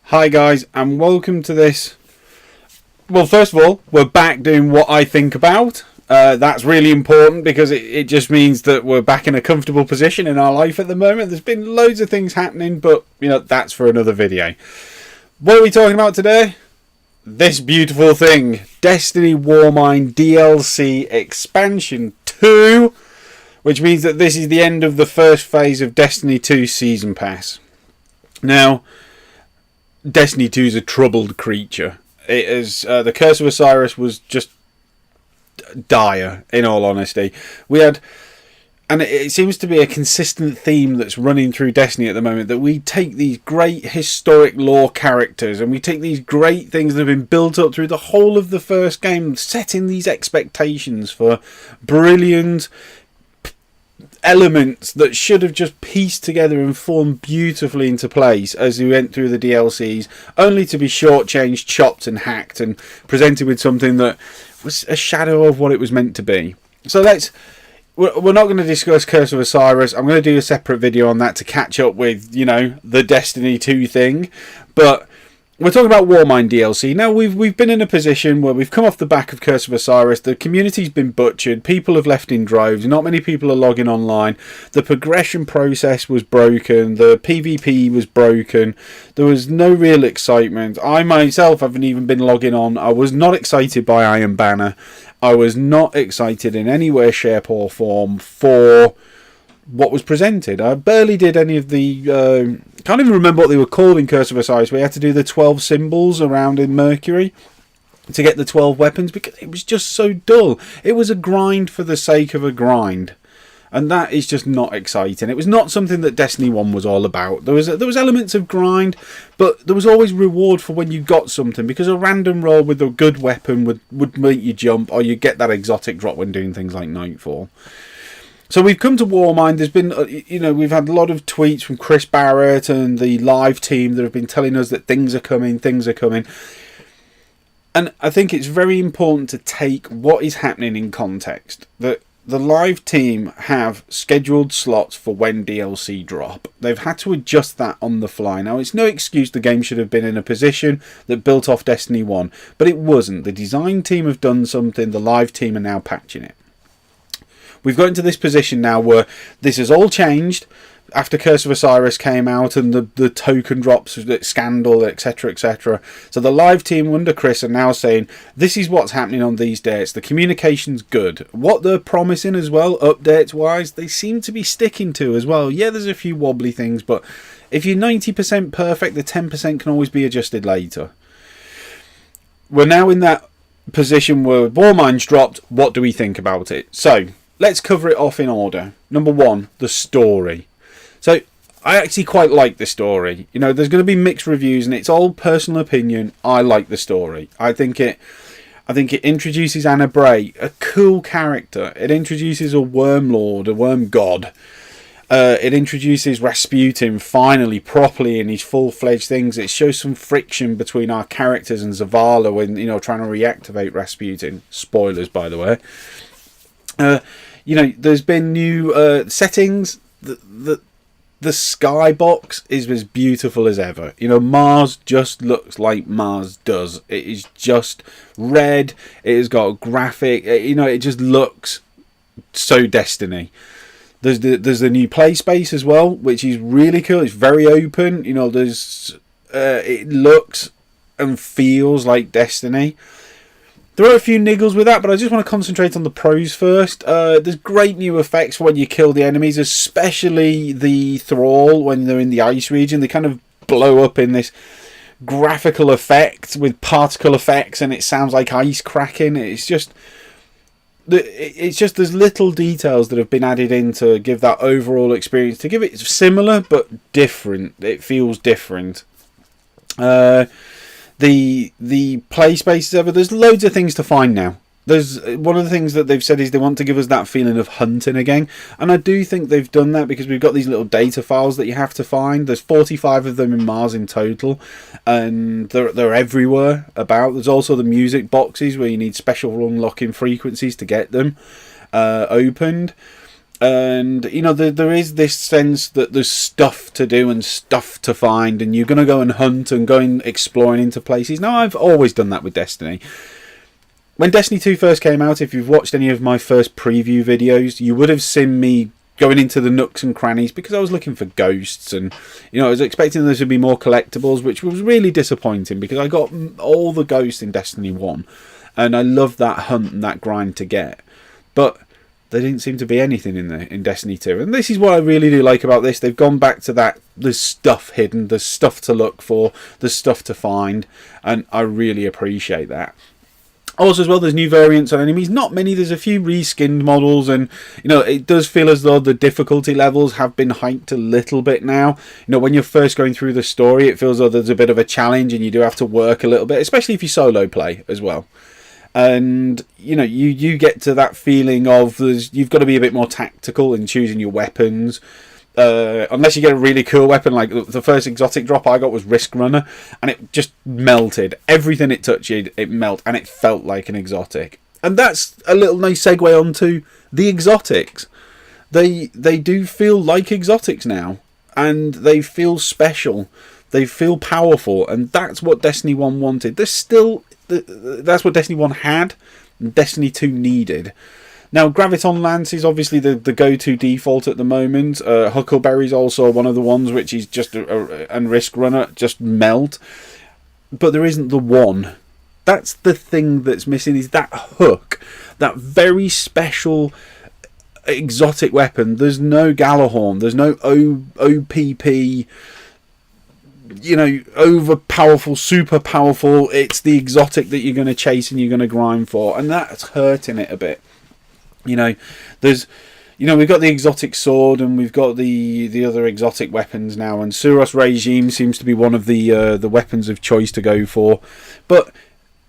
Hi guys, and welcome to this. Well, first of all, we're back doing what I think about. That's really important because it just means that we're back in a comfortable position in our life at the moment. There's been loads of things happening, but that's for another video. What are we talking about today? This beautiful thing, Destiny Warmind DLC Expansion 2, which means that this is the end of the first phase of Destiny 2 Season Pass. Now, Destiny 2 is a troubled creature. It is the Curse of Osiris was just dire, in all honesty. And it seems to be a consistent theme that's running through Destiny at the moment, that we take these great historic lore characters and we take these great things that have been built up through the whole of the first game, setting these expectations for brilliant elements that should have just pieced together and formed beautifully into place as we went through the DLCs, only to be shortchanged, chopped and hacked and presented with something that was a shadow of what it was meant to be. So we're not going to discuss Curse of Osiris. I'm going to do a separate video on that to catch up with, the Destiny 2 thing. But we're talking about Warmind DLC. Now, we've been in a position where we've come off the back of Curse of Osiris. The community's been butchered. People have left in droves. Not many people are logging online. The progression process was broken. The PvP was broken. There was no real excitement. I myself haven't even been logging on. I was not excited by Iron Banner. I was not excited in any way, shape or form for what was presented. I barely did any of the... can't even remember what they were called in Curse of Osiris. We had to do the 12 symbols around in Mercury to get the 12 weapons because it was just so dull. It was a grind for the sake of a grind. And that is just not exciting. It was not something that Destiny 1 was all about. There was elements of grind, but there was always reward for when you got something, because a random roll with a good weapon would make you jump, or you get that exotic drop when doing things like Nightfall. So we've come to Warmind. There's been, we've had a lot of tweets from Chris Barrett and the live team that have been telling us that things are coming. And I think it's very important to take what is happening in context. That the live team have scheduled slots for when DLC drop. They've had to adjust that on the fly. Now, it's no excuse the game should have been in a position that built off Destiny 1, but it wasn't. The design team have done something. The live team are now patching it. We've got into this position now where this has all changed after Curse of Osiris came out and the token drops, scandal, etc, etc. So the live team under Chris are now saying, this is what's happening on these dates. The communication's good. What they're promising as well, updates-wise, they seem to be sticking to as well. Yeah, there's a few wobbly things, but if you're 90% perfect, the 10% can always be adjusted later. We're now in that position where Warmind's dropped. What do we think about it? So let's cover it off in order. Number one, the story. So I actually quite like the story. There's going to be mixed reviews, and it's all personal opinion. I like the story. I think it introduces Anna Bray, a cool character. It introduces a worm lord, a worm god. It introduces Rasputin finally properly in his full-fledged things. It shows some friction between our characters and Zavala when trying to reactivate Rasputin. Spoilers, by the way. There's been new settings. The skybox is as beautiful as ever. Mars just looks like Mars does. It is just red. It has got a graphic. It just looks so Destiny. There's the new play space as well, which is really cool. It's very open. It looks and feels like Destiny. There are a few niggles with that, but I just want to concentrate on the pros first. There's great new effects when you kill the enemies, especially the Thrall when they're in the ice region. They kind of blow up in this graphical effect with particle effects, and it sounds like ice cracking. It's just there's little details that have been added in to give that overall experience, to give it similar but different. It feels different. The play spaces ever. There's loads of things to find now. There's one of the things that they've said is they want to give us that feeling of hunting again, and I do think they've done that because we've got these little data files that you have to find. There's 45 of them in Mars in total, and they're everywhere about. There's also the music boxes where you need special unlocking frequencies to get them opened. And you know, there is this sense that there's stuff to do and stuff to find, and you're going to go and hunt and go and exploring into places. Now, I've always done that with Destiny. When Destiny 2 first came out, if you've watched any of my first preview videos, you would have seen me going into the nooks and crannies because I was looking for ghosts, and you know, I was expecting there to be more collectibles, which was really disappointing because I got all the ghosts in Destiny 1, and I loved that hunt and that grind to get. But there didn't seem to be anything in Destiny 2. And this is what I really do like about this. They've gone back to that. There's stuff hidden. There's stuff to look for. There's stuff to find. And I really appreciate that. Also, as well, there's new variants on enemies. Not many. There's a few reskinned models. And, you know, it does feel as though the difficulty levels have been hiked a little bit now. You know, when you're first going through the story, it feels as though there's a bit of a challenge and you do have to work a little bit. Especially if you solo play as well. And you know, you get to that feeling of you've got to be a bit more tactical in choosing your weapons, unless you get a really cool weapon. Like the first exotic drop I got was Risk Runner, and it just melted everything it touched. It melted, and it felt like an exotic. And that's a little nice segue onto the exotics. They do feel like exotics now, and they feel special. They feel powerful, and that's what Destiny 1 wanted. That's what Destiny 1 had, and Destiny 2 needed. Now, Graviton Lance is obviously the go-to default at the moment. Huckleberry's also one of the ones which is just and Risk Runner just melt. But there isn't the one. That's the thing that's missing, is that hook. That very special exotic weapon. There's no Galahorn. There's no OPP, you know, over powerful, super powerful. It's the exotic that you're going to chase and you're going to grind for, and that's hurting it a bit. You know, we've got the exotic sword and we've got the other exotic weapons now, and Suros Regime seems to be one of the weapons of choice to go for. But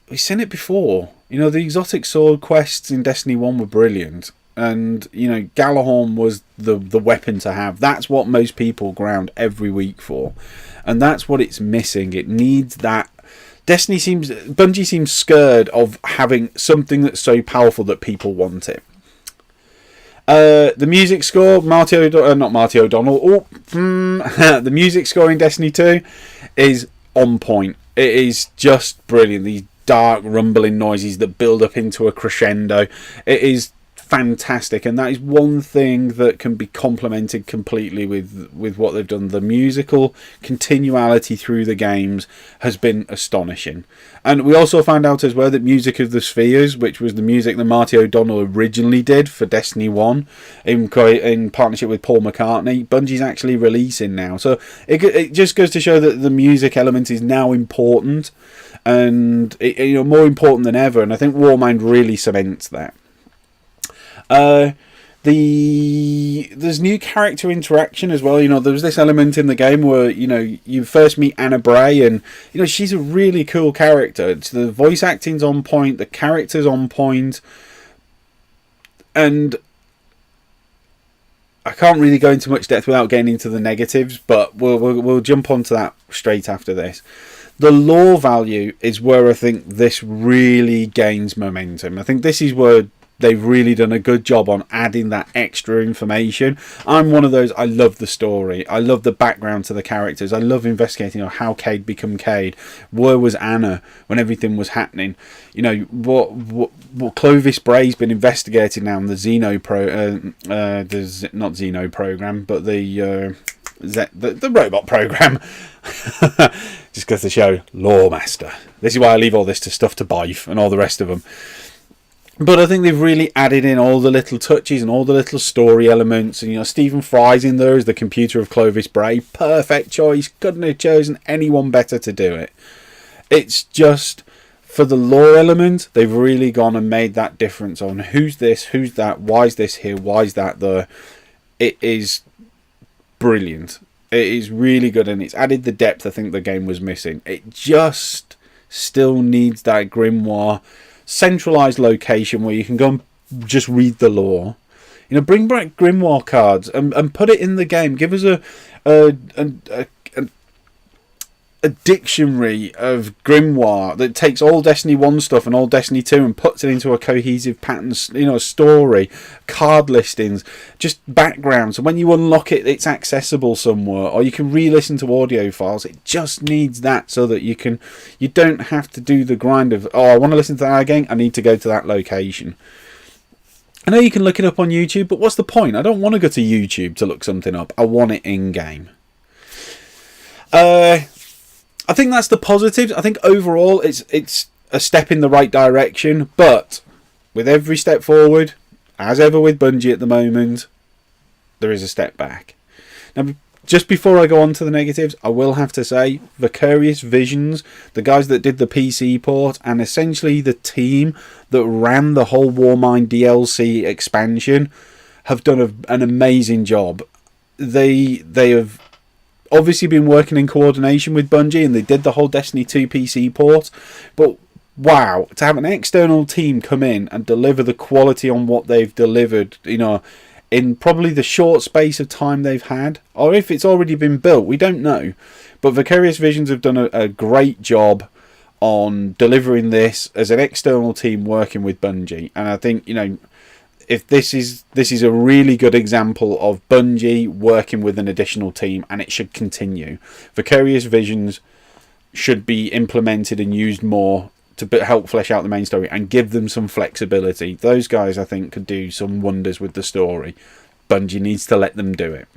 we've seen it before. You know, the exotic sword quests in Destiny 1 were brilliant. And, you know, Galahorn was the weapon to have. That's what most people ground every week for. And that's what it's missing. It needs that. Bungie seems scared of having something that's so powerful that people want it. The music score, not Marty O'Donnell. The music score in Destiny 2 is on point. It is just brilliant. These dark rumbling noises that build up into a crescendo. It is fantastic, and that is one thing that can be complemented completely with what they've done. The musical continuality through the games has been astonishing. And we also found out as well that Music of the Spheres, which was the music that Marty O'Donnell originally did for Destiny 1 in partnership with Paul McCartney, Bungie's actually releasing now. So it just goes to show that the music element is now important, and more important than ever. And I think Warmind really cements that. There's new character interaction as well. You know, there was this element in the game where, you know, you first meet Anna Bray, and you know, she's a really cool character. The voice acting's on point, the character's on point, and I can't really go into much depth without getting into the negatives, but we'll jump onto that straight after this. The lore value is where I think this really gains momentum. I think this is where they've really done a good job on adding that extra information. I'm one of those. I love the story. I love the background to the characters. I love investigating how Cade became Cade. Where was Anna when everything was happening? You know, what Clovis Bray's been investigating now in the not Xeno program, but the robot program. Just because the show Lore Master. This is why I leave all this to stuff to Bife and all the rest of them. But I think they've really added in all the little touches and all the little story elements. And, you know, Stephen Fry's in there as the computer of Clovis Bray. Perfect choice. Couldn't have chosen anyone better to do it. It's just, for the lore element, they've really gone and made that difference on who's this, who's that, why is this here, why is that there. It is brilliant. It is really good, and it's added the depth I think the game was missing. It just still needs that grimoire centralized location where you can go and just read the lore. You know, bring back grimoire cards and put it in the game. Give us a dictionary of grimoire that takes all Destiny 1 stuff and all Destiny 2 and puts it into a cohesive pattern, story, card listings, just backgrounds. And when you unlock it, it's accessible somewhere, or you can re-listen to audio files. It just needs that so that you don't have to do the grind of, I want to listen to that again, I need to go to that location. I know you can look it up on YouTube, but what's the point? I don't want to go to YouTube to look something up. I want it in-game. I think that's the positives. I think overall it's a step in the right direction, but with every step forward, as ever with Bungie at the moment, there is a step back. Now, just before I go on to the negatives, I will have to say, Vicarious Visions, the guys that did the PC port, and essentially the team that ran the whole Warmind DLC expansion, have done an amazing job. They have obviously been working in coordination with Bungie, and they did the whole Destiny 2 PC port, but wow, to have an external team come in and deliver the quality on what they've delivered, in probably the short space of time they've had, or if it's already been built, we don't know. But Vicarious Visions have done a great job on delivering this as an external team working with Bungie, and I think, if this is a really good example of Bungie working with an additional team, and it should continue. Vicarious Visions should be implemented and used more to help flesh out the main story and give them some flexibility. Those guys, I think, could do some wonders with the story. Bungie needs to let them do it.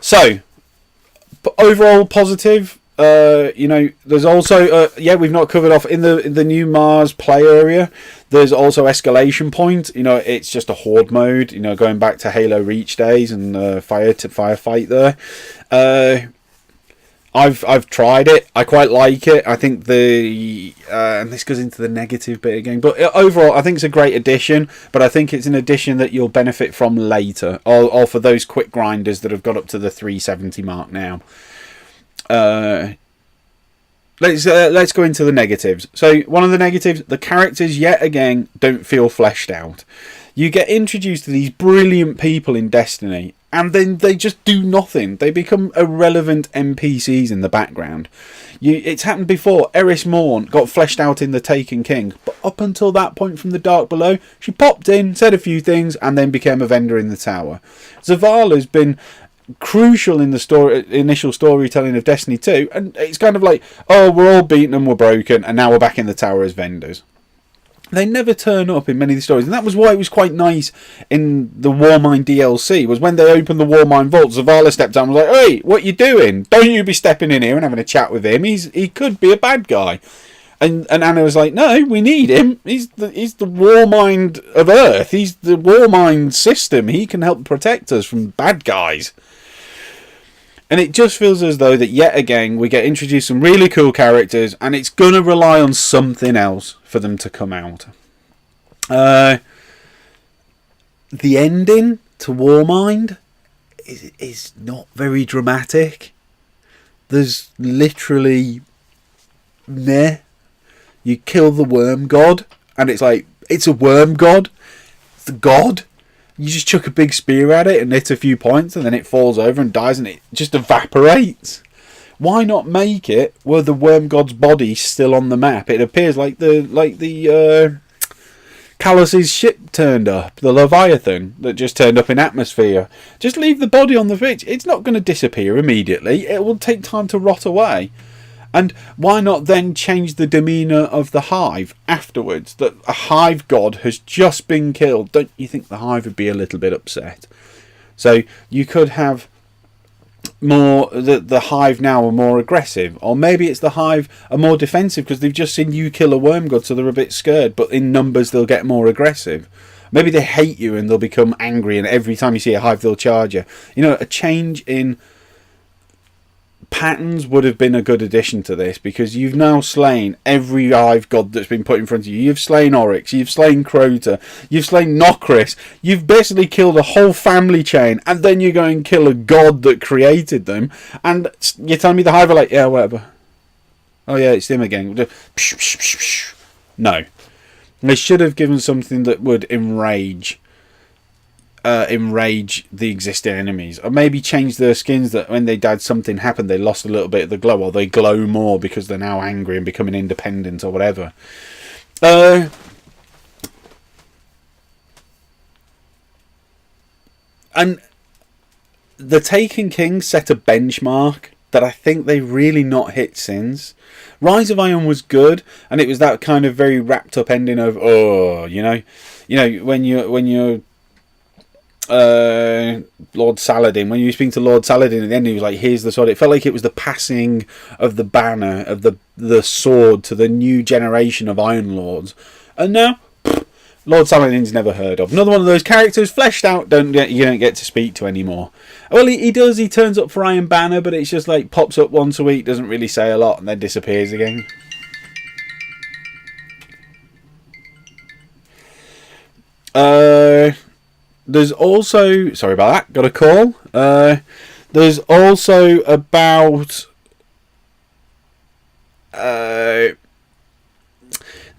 So, overall positive. There's also we've not covered off in the new Mars play area. There's also escalation point. It's just a horde mode. Going back to Halo Reach days and firefight there. I've tried it. I quite like it. I think and this goes into the negative bit again, but overall I think it's a great addition. But I think it's an addition that you'll benefit from later, or for those quick grinders that have got up to the 370 mark now. Let's go into the negatives. So one of the negatives, the characters yet again don't feel fleshed out. You get introduced to these brilliant people in Destiny, and then they just do nothing. They become irrelevant NPCs in the background. It's happened before. Eris Morn got fleshed out in The Taken King, but up until that point from the Dark Below, she popped in, said a few things, and then became a vendor in the tower. Zavala's been crucial in the initial storytelling of Destiny 2, and it's kind of like, we're all beaten and we're broken, and now we're back in the tower as vendors. They never turn up in many of the stories, and that was why it was quite nice in the Warmind DLC, was when they opened the Warmind vault, Zavala stepped down and was like, "Hey, what you doing? Don't you be stepping in here and having a chat with him. He could be a bad guy." And Anna was like, "No, we need him. He's the Warmind of Earth. He's the Warmind system. He can help protect us from bad guys." And it just feels as though that yet again we get introduced some really cool characters, and it's going to rely on something else for them to come out. The ending to Warmind is not very dramatic. There's literally meh. You kill the worm god, and it's like, it's a worm god. It's the god. You just chuck a big spear at it and hit a few points, and then it falls over and dies, and it just evaporates. Why not make it where the worm god's body's still on the map? It appears like the Callus's ship turned up, the Leviathan that just turned up in atmosphere. Just leave the body on the pitch. It's not going to disappear immediately. It will take time to rot away. And why not then change the demeanour of the Hive afterwards? That a Hive god has just been killed. Don't you think the Hive would be a little bit upset? So you could have more, the Hive now are more aggressive. Or maybe it's the Hive are more defensive because they've just seen you kill a worm god, so they're a bit scared. But in numbers they'll get more aggressive. Maybe they hate you and they'll become angry, and every time you see a Hive they'll charge you. A change in patterns would have been a good addition to this, because you've now slain every Hive god that's been put in front of you. You've slain Oryx, you've slain Crota, you've slain Nokris, you've basically killed a whole family chain, and then you go and kill a god that created them, and you're telling me the Hive are like, yeah, whatever. Oh yeah, it's him again. No. They should have given something that would enrage enrage the existing enemies, or maybe change their skins that when they died something happened, they lost a little bit of the glow, or they glow more because they're now angry and becoming independent or whatever. And the Taken King set a benchmark that I think they've really not hit since. Rise of Iron was good, and it was that kind of very wrapped up ending of when you're Lord Saladin, when you speak to Lord Saladin at the end, he was like, here's the sword. It felt like it was the passing of the banner of the sword to the new generation of Iron Lords. And now Lord Saladin's never heard of. Another one of those characters fleshed out you don't get to speak to anymore. Well, he does, he turns up for Iron Banner, but it's just like pops up once a week, doesn't really say a lot, and then disappears again. There's also... Sorry about that, got a call. There's also about... and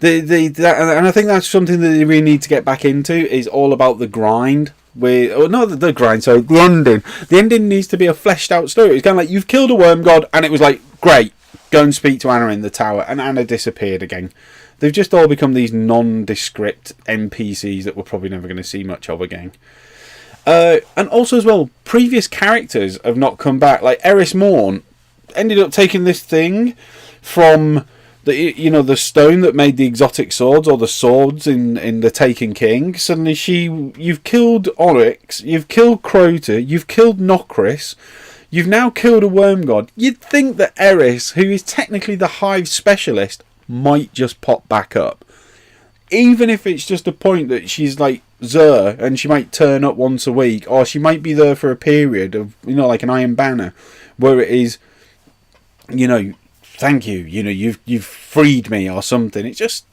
I think that's something that they really need to get back into, is all about the grind. The grind, sorry, the ending. The ending needs to be a fleshed out story. It's kind of like, you've killed a worm god, and it was like, great, go and speak to Anna in the tower, and Anna disappeared again. They've just all become these nondescript NPCs that we're probably never going to see much of again. And also as well, previous characters have not come back. Like Eris Morn ended up taking this thing from the stone that made the exotic swords, or the swords in the Taken King. Suddenly you've killed Oryx, you've killed Crota, you've killed Nokris, you've now killed a worm god. You'd think that Eris, who is technically the hive specialist, might just pop back up. Even if it's just a point that she's like Xur and she might turn up once a week, or she might be there for a period of, like an Iron Banner, where it is, thank you, you've freed me or something. It's just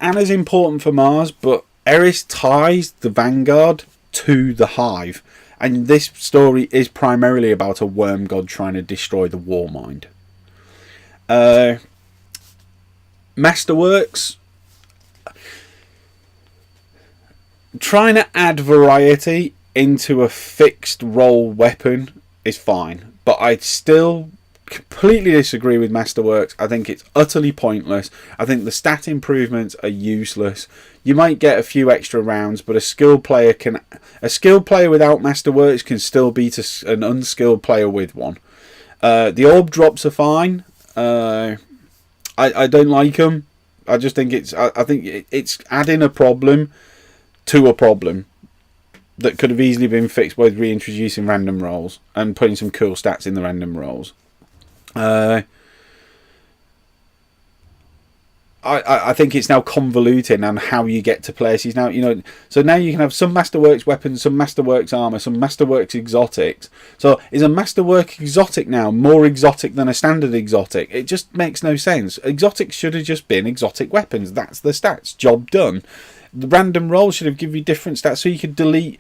Anna's important for Mars, but Eris ties the Vanguard to the Hive, and this story is primarily about a worm god trying to destroy the Warmind. Masterworks, trying to add variety into a fixed role weapon is fine, but I'd still completely disagree with Masterworks. I think it's utterly pointless. I think the stat improvements are useless. You might get a few extra rounds, but a skilled player without Masterworks can still beat an unskilled player with one. The orb drops are fine. I don't like them. I just think it's adding a problem to a problem that could have easily been fixed by reintroducing random rolls and putting some cool stats in the random rolls. I think it's now convoluting on how you get to places now. So now you can have some Masterworks weapons, some Masterworks armor, some Masterworks exotics. So is a Masterwork exotic now more exotic than a standard exotic? It just makes no sense. Exotics should have just been exotic weapons. That's the stats. Job done. The random rolls should have given you different stats so you could delete.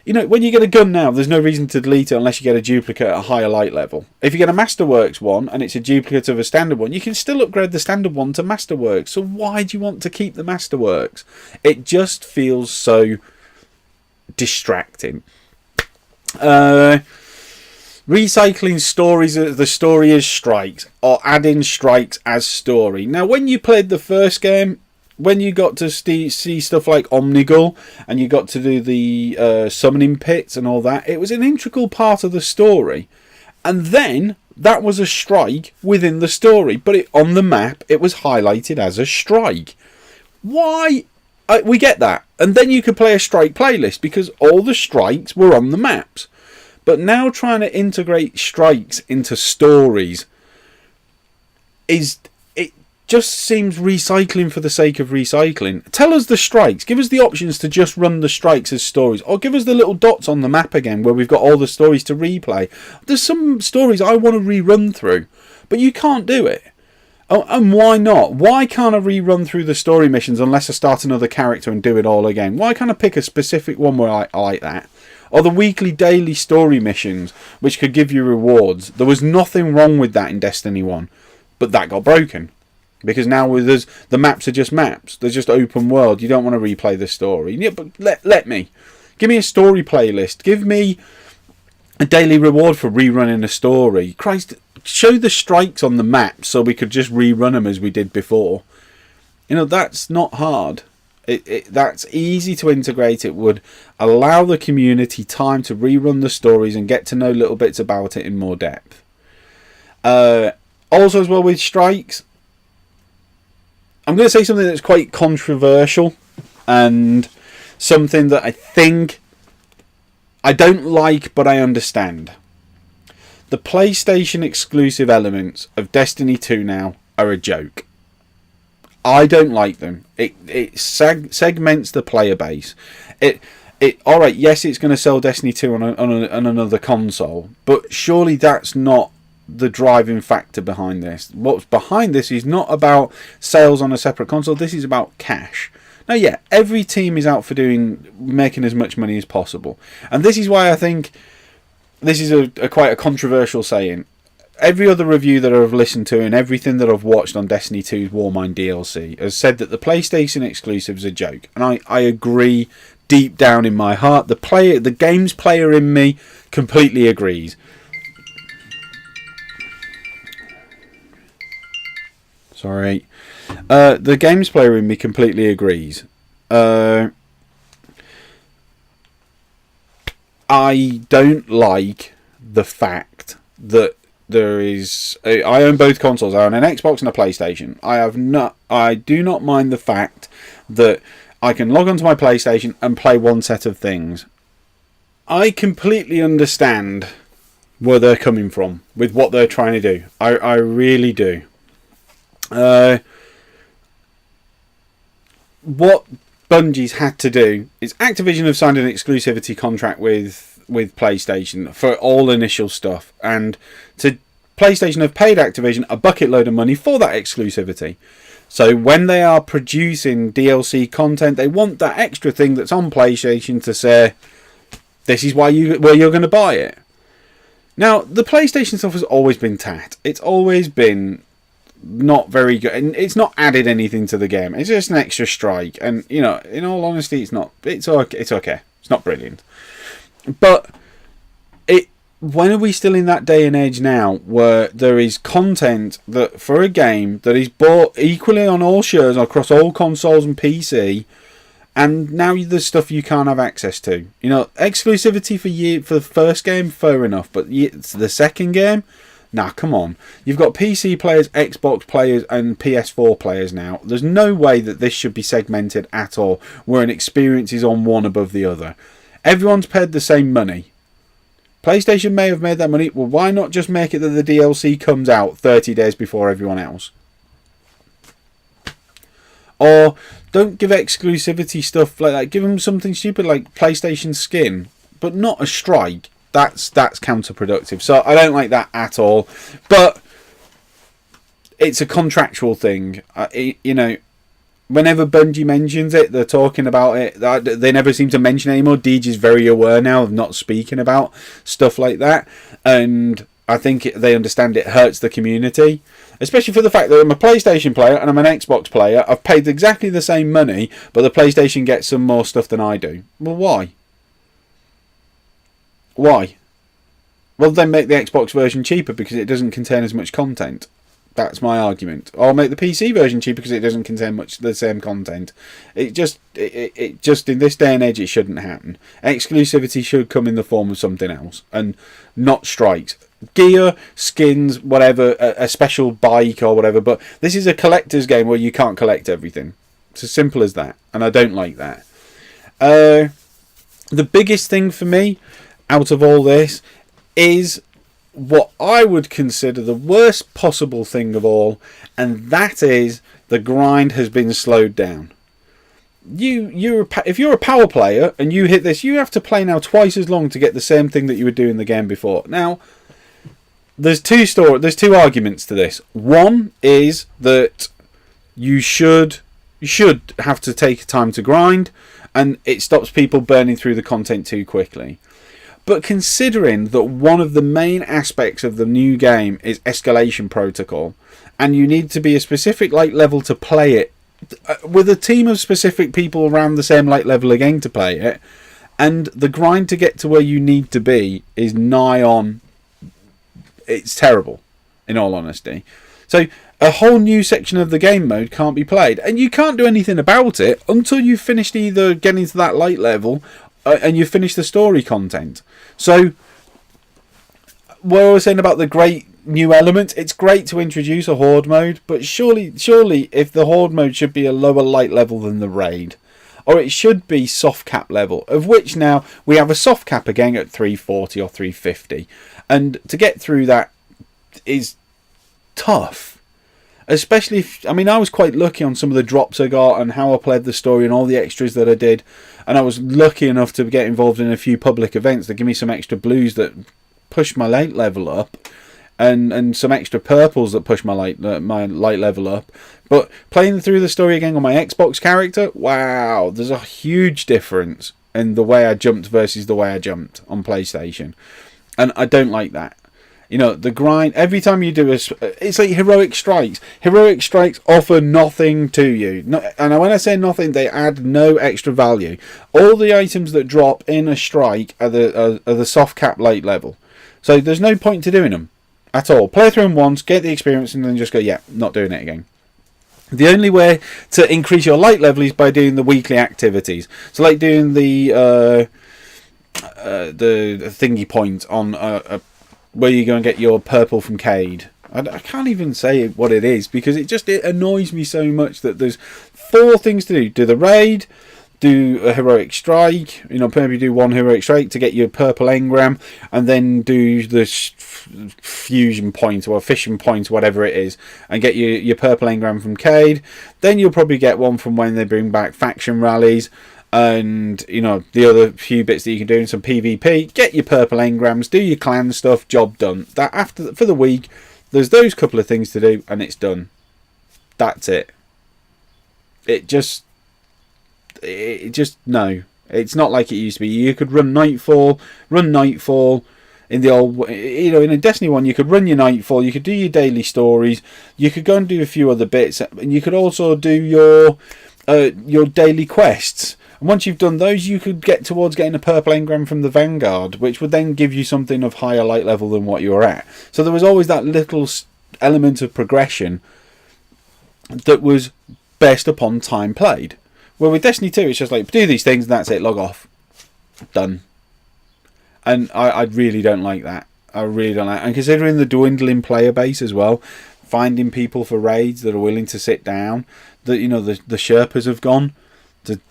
When you get a gun now, there's no reason to delete it unless you get a duplicate at a higher light level. If you get a Masterworks one and it's a duplicate of a standard one, you can still upgrade the standard one to Masterworks. So why do you want to keep the Masterworks? It just feels so distracting. Recycling stories, the story as strikes, or adding strikes as story. Now, when you played the first game, when you got to see stuff like Omnigul and you got to do the summoning pits and all that, it was an integral part of the story. And then that was a strike within the story, but on the map it was highlighted as a strike. Why? We get that. And then you could play a strike playlist because all the strikes were on the maps. But now trying to integrate strikes into stories just seems recycling for the sake of recycling. Tell us the strikes. Give us the options to just run the strikes as stories. Or give us the little dots on the map again where we've got all the stories to replay. There's some stories I want to rerun through, but you can't do it. Oh, and why not? Why can't I rerun through the story missions unless I start another character and do it all again? Why can't I pick a specific one where I like that? Or the weekly, daily story missions, which could give you rewards. There was nothing wrong with that in Destiny 1, but that got broken. Because now with us, the maps are just maps. They're just open world. You don't want to replay the story. Yeah, but let me. Give me a story playlist. Give me a daily reward for rerunning a story. Christ, show the strikes on the map so we could just rerun them as we did before. You know, that's not hard. That's easy to integrate. It would allow the community time to rerun the stories and get to know little bits about it in more depth. Also as well with strikes, I'm going to say something that's quite controversial and something that I think I don't like, but I understand. The PlayStation exclusive elements of Destiny 2 now are a joke. I don't like them. It segments the player base. Alright, yes, it's going to sell Destiny 2 on another console, but surely that's not the driving factor behind this. What's behind this is not about sales on a separate console. This is about cash. Now, yeah, every team is out for making as much money as possible, and this is why I think this is quite a controversial saying. Every other review that I've listened to and everything that I've watched on Destiny 2's Warmind DLC has said that the PlayStation exclusive is a joke, and I agree deep down in my heart. The games player in me completely agrees. Sorry. The games player in me completely agrees. I don't like the fact that there is... I own both consoles. I own an Xbox and a PlayStation. I do not mind the fact that I can log onto my PlayStation and play one set of things. I completely understand where they're coming from with what they're trying to do. I really do. What Bungie's had to do is Activision have signed an exclusivity contract with PlayStation for all initial stuff, and PlayStation have paid Activision a bucket load of money for that exclusivity. So when they are producing DLC content, they want that extra thing that's on PlayStation to say, this is where you're going to buy it. Now, the PlayStation stuff has always been tat. It's always been not very good, and it's not added anything to the game. It's just an extra strike, and you know, in all honesty, it's okay. It's not brilliant, but when are we still in that day and age now where there is content that for a game that is bought equally on all shares across all consoles and PC, and now there's stuff you can't have access to? You know, exclusivity for the first game, fair enough, but the second game, nah, come on. You've got PC players, Xbox players, and PS4 players now. There's no way that this should be segmented at all, where an experience is on one above the other. Everyone's paid the same money. PlayStation may have made that money. Well, why not just make it that the DLC comes out 30 days before everyone else? Or don't give exclusivity stuff like that. Give them something stupid like PlayStation skin, but not a strike. That's counterproductive. So I don't like that at all. But it's a contractual thing. You know, whenever Bungie mentions it, they're talking about it. They never seem to mention it anymore. Deej is very aware now of not speaking about stuff like that. And I think they understand it hurts the community. Especially for the fact that I'm a PlayStation player and I'm an Xbox player. I've paid exactly the same money, but the PlayStation gets some more stuff than I do. Well, why? Why? Well, then make the Xbox version cheaper because it doesn't contain as much content. That's my argument. Or make the PC version cheaper because it doesn't contain much the same content. It just in this day and age, it shouldn't happen. Exclusivity should come in the form of something else and not strikes. Gear, skins, whatever, a special bike or whatever. But this is a collector's game where you can't collect everything. It's as simple as that, and I don't like that. The biggest thing for me out of all this is what I would consider the worst possible thing of all, and that is the grind has been slowed down. If you're a power player and you hit this, you have to play now twice as long to get the same thing that you would do in the game before. Now, there's two arguments to this. One is that you should have to take time to grind, and it stops people burning through the content too quickly. But considering that one of the main aspects of the new game is escalation protocol, and you need to be a specific light level to play it, with a team of specific people around the same light level again to play it, and the grind to get to where you need to be is nigh on, it's terrible, in all honesty. So a whole new section of the game mode can't be played, and you can't do anything about it until you've finished either getting to that light level and you've finished the story content. So what I was saying about the great new element, it's great to introduce a horde mode, but surely if the horde mode should be a lower light level than the raid, or it should be soft cap level, of which now we have a soft cap again at 340 or 350, and to get through that is tough. Especially if, I mean, I was quite lucky on some of the drops I got and how I played the story and all the extras that I did, and I was lucky enough to get involved in a few public events that give me some extra blues that pushed my light level up, and some extra purples that push my light level up. But playing through the story again on my Xbox character, wow, there's a huge difference in the way I jumped versus the way I jumped on PlayStation, and I don't like that. You know, the grind, every time you do it's like heroic strikes. Heroic strikes offer nothing to you. And when I say nothing, they add no extra value. All the items that drop in a strike are the soft cap light level. So there's no point to doing them at all. Play through them once, get the experience, and then just go, yeah, not doing it again. The only way to increase your light level is by doing the weekly activities. So like doing the thingy point on where you go and get your purple from Cade. I can't even say what it is because it annoys me so much that there's 4 things to do. Do the raid, do a heroic strike, maybe do 1 heroic strike to get your purple engram, and then do the fusion point or fishing point, whatever it is, and get your purple engram from Cade. Then you'll probably get one from when they bring back faction rallies, and the other few bits that you can do in some PvP. Get your purple engrams, do your clan stuff, job done. That for the week, there's those couple of things to do, and it's done. That's it. No, it's not like it used to be. You could run Nightfall in the old, in a Destiny 1. You could run your Nightfall, you could do your daily stories, you could go and do a few other bits, and you could also do your daily quests. And once you've done those, you could get towards getting a purple engram from the Vanguard, which would then give you something of higher light level than what you were at. So there was always that little element of progression that was based upon time played. Well, with Destiny 2, it's just like, do these things and that's it, log off. Done. And I really don't like that. I really don't like that. And considering the dwindling player base as well, finding people for raids that are willing to sit down, the Sherpas have gone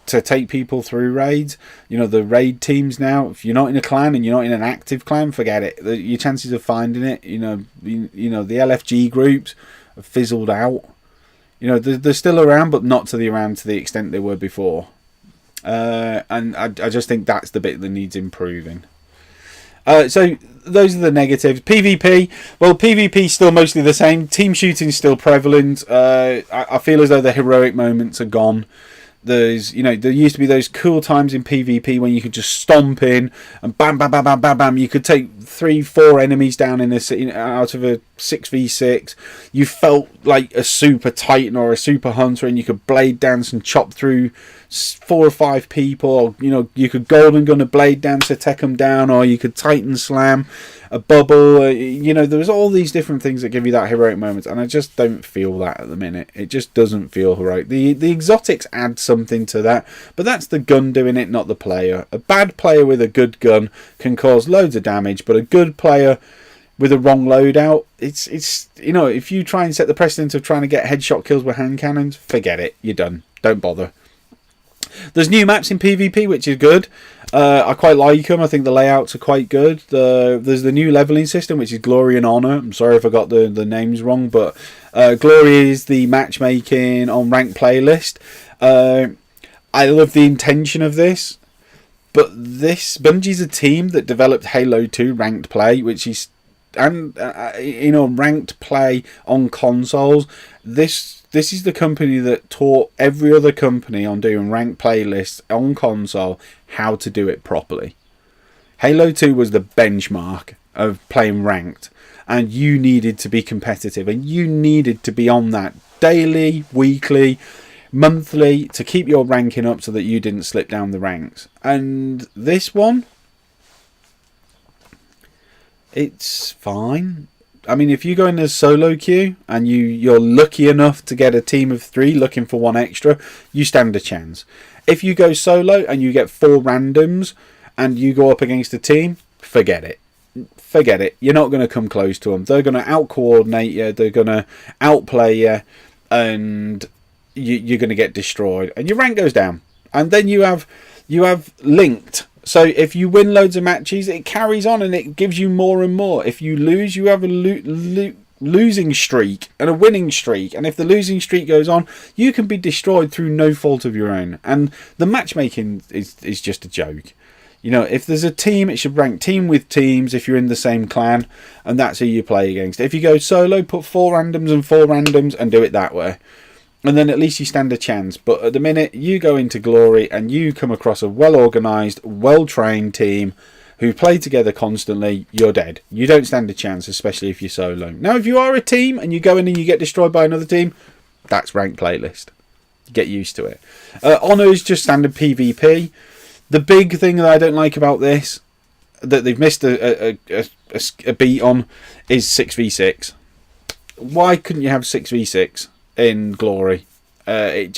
to take people through raids. The raid teams now, if you're not in a clan and you're not in an active clan, forget it. Your chances of finding it, the LFG groups have fizzled out. They're still around, but not to the extent they were before. And I just think that's the bit that needs improving. So those are the negatives. PvP, well, PvP is still mostly the same. Team shooting is still prevalent. I feel as though the heroic moments are gone. There used to be those cool times in PvP when you could just stomp in and bam, bam, bam, bam, bam, bam. You could take 3-4 enemies down out of a 6v6. You felt like a super titan or a super hunter, and you could blade dance and chop through 4 or 5 people. Or, you could golden gun a blade dance to take them down, or you could titan slam a bubble. There was all these different things that give you that heroic moment, and I just don't feel that at the minute. It just doesn't feel heroic. The exotics add something to that, but that's the gun doing it, not the player. A bad player with a good gun can cause loads of damage, but a good player with a wrong loadout, it's if you try and set the precedent of trying to get headshot kills with hand cannons, forget it. You're done. Don't bother. There's new maps in PvP, which is good. I quite like them. I think the layouts are quite good. There's the new leveling system, which is Glory and Honor. I'm sorry if I got the names wrong, but Glory is the matchmaking on ranked playlist. I love the intention of this, but Bungie's a team that developed Halo 2 ranked play, which is ranked play on consoles. This is the company that taught every other company on doing ranked playlists on console how to do it properly. Halo 2 was the benchmark of playing ranked, and you needed to be competitive, and you needed to be on that daily, weekly, monthly to keep your ranking up so that you didn't slip down the ranks. And this one, it's fine. I mean, if you go in as solo queue and you're lucky enough to get a team of 3 looking for 1 extra, you stand a chance. If you go solo and you get 4 randoms and you go up against a team, forget it. Forget it. You're not going to come close to them. They're going to out-coordinate you. They're going to outplay you. And you're going to get destroyed. And your rank goes down. And then you have linked. So if you win loads of matches, it carries on and it gives you more and more. If you lose, you have a losing streak and a winning streak. And if the losing streak goes on, you can be destroyed through no fault of your own. And the matchmaking is just a joke. You know, if there's a team, it should rank team with teams if you're in the same clan, and that's who you play against. If you go solo, put 4 randoms and 4 randoms and do it that way. And then at least you stand a chance. But at the minute, you go into Glory and you come across a well-organised, well-trained team who play together constantly, you're dead. You don't stand a chance, especially if you're solo. Now, if you are a team and you go in and you get destroyed by another team, that's ranked playlist. Get used to it. Honour is just standard PvP. The big thing that I don't like about this, that they've missed a beat on, is 6v6. Why couldn't you have 6v6 in Glory? The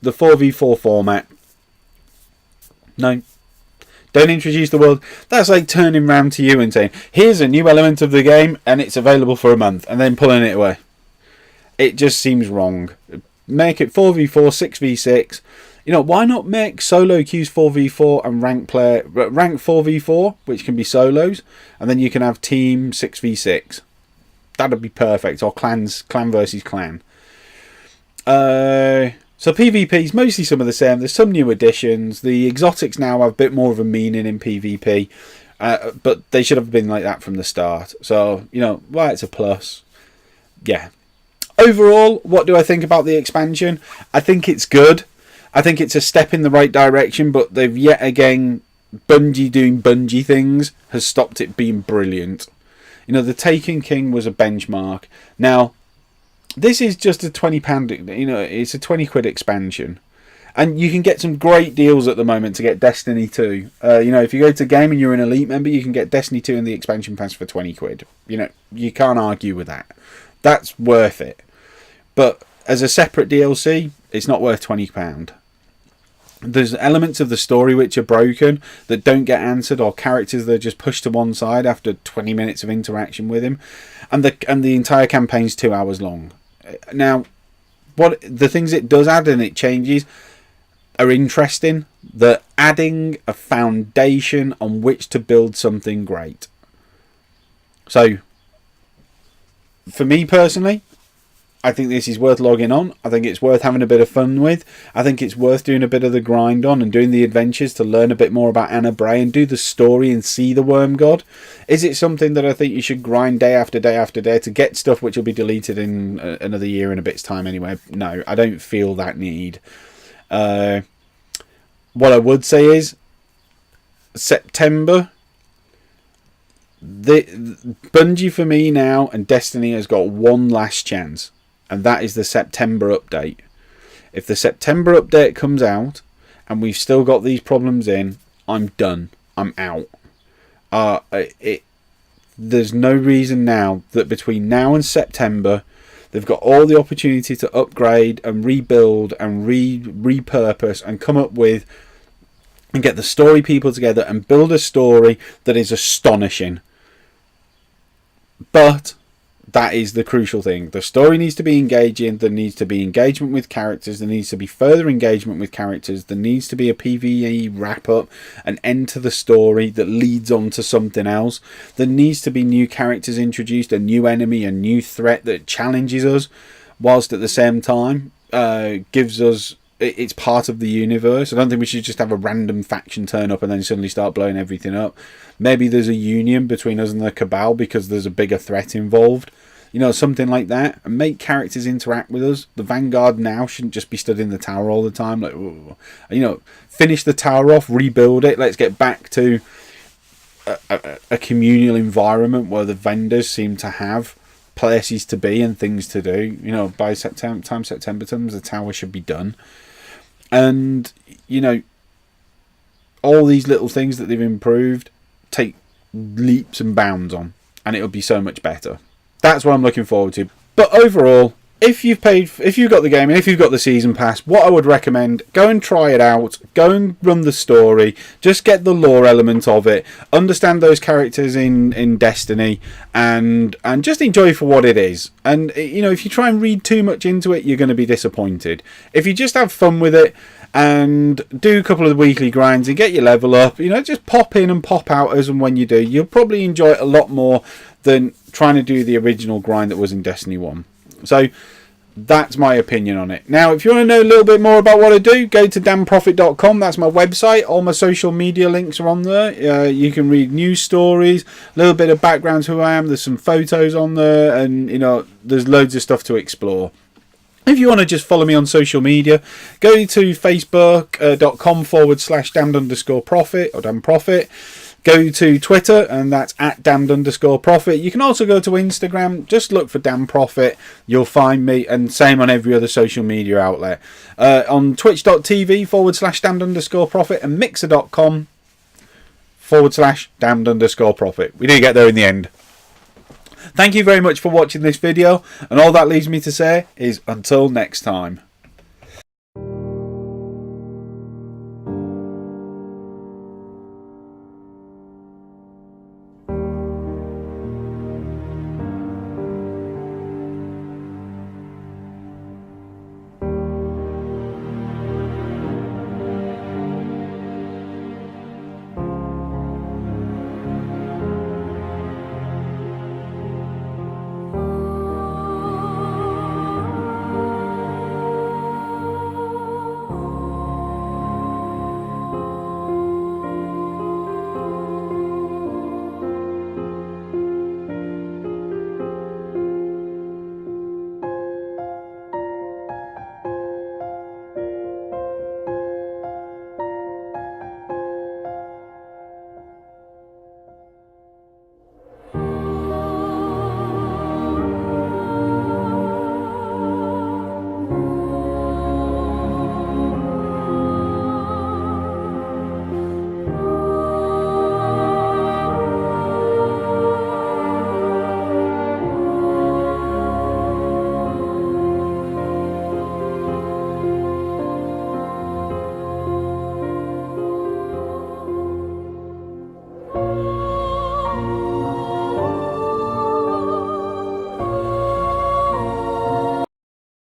4v4 format. No. Don't introduce the world. That's like turning round to you and saying, here's a new element of the game and it's available for a month, and then pulling it away. It just seems wrong. Make it 4v4, 6v6. You know, why not make solo queues 4v4 and rank 4v4, which can be solos, and then you can have team 6v6. That'd be perfect. Or clan versus clan. So PvP is mostly some of the same. There's some new additions. The exotics now have a bit more of a meaning in PvP, but they should have been like that from the start. So, you know, well, it's a plus. Yeah. Overall, what do I think about the expansion? I think it's good. I think it's a step in the right direction, but they've yet again, Bungie doing Bungie things has stopped it being brilliant. You know, the Taken King was a benchmark. Now, this is just a £20, you know, it's a 20 quid expansion. And you can get some great deals at the moment to get Destiny 2. You know, if you go to Game and you're an Elite member, you can get Destiny 2 and the expansion pass for 20 quid. You know, you can't argue with that. That's worth it. But as a separate DLC, it's not worth £20. There's elements of the story which are broken, that don't get answered, or characters that are just pushed to one side after 20 minutes of interaction with him. And the entire campaign's 2 hours long. Now, what the things it does add and it changes are interesting. They're adding a foundation on which to build something great. So, for me personally, I think this is worth logging on. I think it's worth having a bit of fun with. I think it's worth doing a bit of the grind on and doing the adventures to learn a bit more about Anna Bray and do the story and see the Worm God. Is it something that I think you should grind day after day after day to get stuff which will be deleted in another year and a bit's time anyway? No, I don't feel that need. What I would say is September, the Bungie for me now and Destiny has got one last chance. And that is the September update. If the September update comes out and we've still got these problems in, I'm done. I'm out. There's no reason now that between now and September they've got all the opportunity to upgrade and rebuild and repurpose and come up with and get the story people together and build a story that is astonishing. But that is the crucial thing. The story needs to be engaging. There needs to be engagement with characters. There needs to be further engagement with characters. There needs to be a PvE wrap-up, an end to the story that leads on to something else. There needs to be new characters introduced, a new enemy, a new threat that challenges us, whilst at the same time gives us... It's part of the universe. I don't think we should just have a random faction turn up and then suddenly start blowing everything up. Maybe there's a union between us and the Cabal because there's a bigger threat involved. You know, something like that. And make characters interact with us. The Vanguard now shouldn't just be stood in the tower all the time. Like, you know, finish the tower off, rebuild it. Let's get back to a communal environment where the vendors seem to have places to be and things to do. You know, by September comes, the tower should be done. And, you know, all these little things that they've improved take leaps and bounds on, and it'll be so much better. That's what I'm looking forward to. But overall, if you've got the game and if you've got the season pass, what I would recommend, go and try it out, go and run the story, just get the lore element of it, understand those characters in Destiny, and just enjoy for what it is. And, you know, if you try and read too much into it, you're going to be disappointed. If you just have fun with it and do a couple of weekly grinds and get your level up, you know, just pop in and pop out as and when you do, you'll probably enjoy it a lot more than trying to do the original grind that was in Destiny 1. So that's my opinion on it. Now, if you want to know a little bit more about what I do, go to damnprofit.com. That's my website. All my social media links are on there. You can read news stories, a little bit of background to who I am. There's some photos on there, and, you know, there's loads of stuff to explore. If you want to just follow me on social media, go to facebook.com/damned_profit or damnprofit. Go to Twitter, and that's @damned_profit. You can also go to Instagram. Just look for Damn Profit. You'll find me, and same on every other social media outlet. On twitch.tv/damned_profit and mixer.com/damned_profit. We did get there in the end. Thank you very much for watching this video, and all that leaves me to say is until next time.